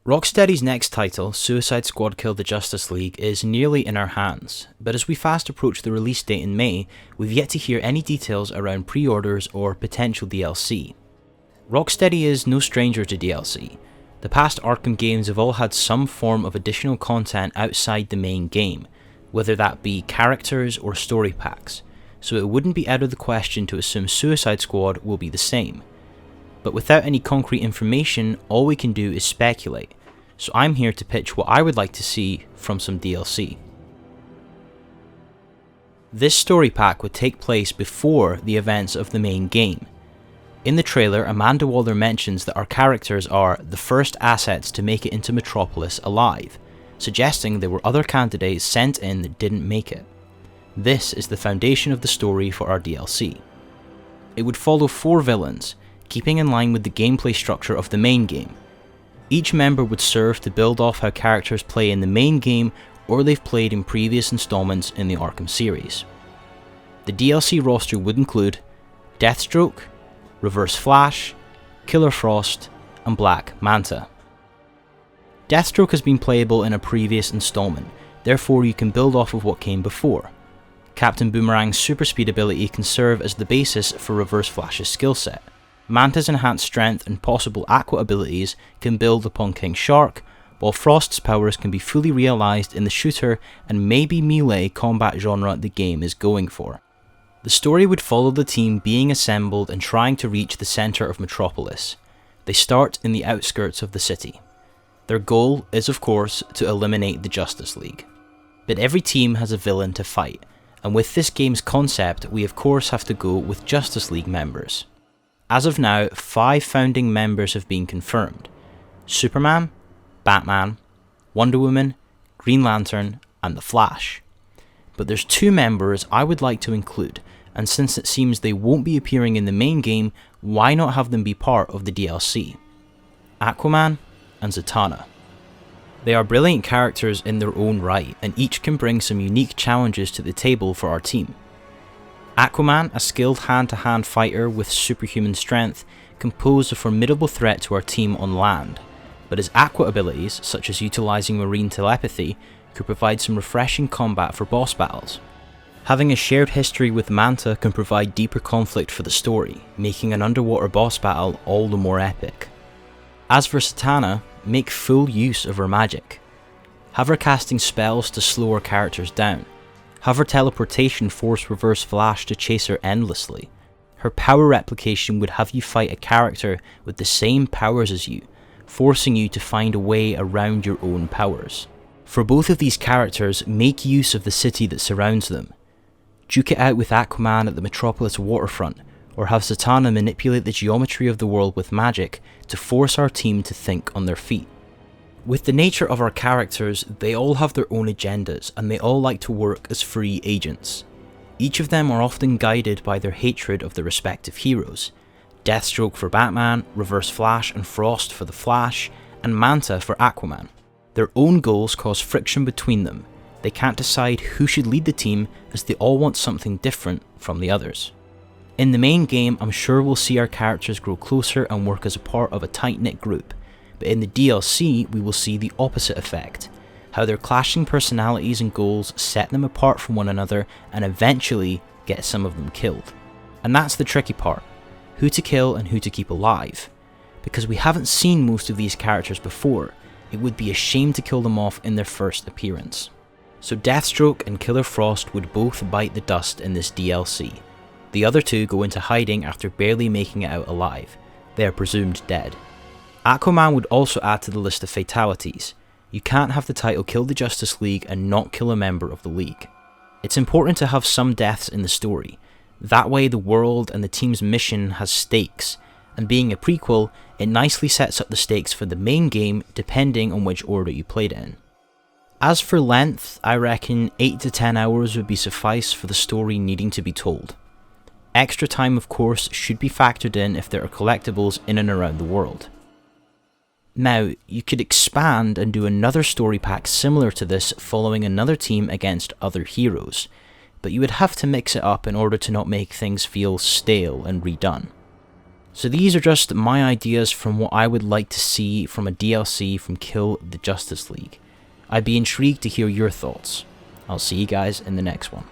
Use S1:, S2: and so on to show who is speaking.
S1: Rocksteady's next title, Suicide Squad Kill the Justice League, is nearly in our hands, but as we fast approach the release date in May, we've yet to hear any details around pre-orders or potential DLC. Rocksteady is no stranger to DLC. The past Arkham games have all had some form of additional content outside the main game, whether that be characters or story packs, so it wouldn't be out of the question to assume Suicide Squad will be the same. But without any concrete information, all we can do is speculate, so I'm here to pitch what I would like to see from some DLC. This story pack would take place before the events of the main game. In the trailer, Amanda Waller mentions that our characters are the first assets to make it into Metropolis alive, suggesting there were other candidates sent in that didn't make it. This is the foundation of the story for our DLC. It would follow 4 villains, keeping in line with the gameplay structure of the main game. Each member would serve to build off how characters play in the main game or they've played in previous installments in the Arkham series. The DLC roster would include Deathstroke, Reverse Flash, Killer Frost, and Black Manta. Deathstroke has been playable in a previous installment, therefore you can build off of what came before. Captain Boomerang's super speed ability can serve as the basis for Reverse Flash's skill set. Manta's enhanced strength and possible Aqua abilities can build upon King Shark, while Frost's powers can be fully realised in the shooter and maybe melee combat genre the game is going for. The story would follow the team being assembled and trying to reach the centre of Metropolis. They start in the outskirts of the city. Their goal is of course to eliminate the Justice League. But every team has a villain to fight, and with this game's concept we of course have to go with Justice League members. As of now, 5 founding members have been confirmed: Superman, Batman, Wonder Woman, Green Lantern, and the Flash. But there's 2 members I would like to include, and since it seems they won't be appearing in the main game, why not have them be part of the DLC? Aquaman and Zatanna. They are brilliant characters in their own right, and each can bring some unique challenges to the table for our team. Aquaman, a skilled hand-to-hand fighter with superhuman strength, can pose a formidable threat to our team on land, but his aqua abilities, such as utilising marine telepathy, could provide some refreshing combat for boss battles. Having a shared history with Manta can provide deeper conflict for the story, making an underwater boss battle all the more epic. As for Zatanna, make full use of her magic. Have her casting spells to slow our characters down. Have her teleportation force Reverse Flash to chase her endlessly. Her power replication would have you fight a character with the same powers as you, forcing you to find a way around your own powers. For both of these characters, make use of the city that surrounds them. Duke it out with Aquaman at the Metropolis waterfront, or have Zatanna manipulate the geometry of the world with magic to force our team to think on their feet. With the nature of our characters, they all have their own agendas and they all like to work as free agents. Each of them are often guided by their hatred of their respective heroes. Deathstroke for Batman, Reverse Flash and Frost for the Flash, and Manta for Aquaman. Their own goals cause friction between them. They can't decide who should lead the team as they all want something different from the others. In the main game, I'm sure we'll see our characters grow closer and work as a part of a tight-knit group. But in the DLC, we will see the opposite effect, how their clashing personalities and goals set them apart from one another and eventually get some of them killed. And that's the tricky part, who to kill and who to keep alive. Because we haven't seen most of these characters before, it would be a shame to kill them off in their first appearance. So Deathstroke and Killer Frost would both bite the dust in this DLC. The other 2 go into hiding after barely making it out alive. They are presumed dead. Aquaman would also add to the list of fatalities. You can't have the title Kill the Justice League and not kill a member of the League. It's important to have some deaths in the story. That way the world and the team's mission has stakes, and being a prequel, it nicely sets up the stakes for the main game depending on which order you played it in. As for length, I reckon 8 to 10 hours would be suffice for the story needing to be told. Extra time of course should be factored in if there are collectibles in and around the world. Now, you could expand and do another story pack similar to this following another team against other heroes, but you would have to mix it up in order to not make things feel stale and redone. So these are just my ideas from what I would like to see from a DLC from Kill the Justice League. I'd be intrigued to hear your thoughts. I'll see you guys in the next one.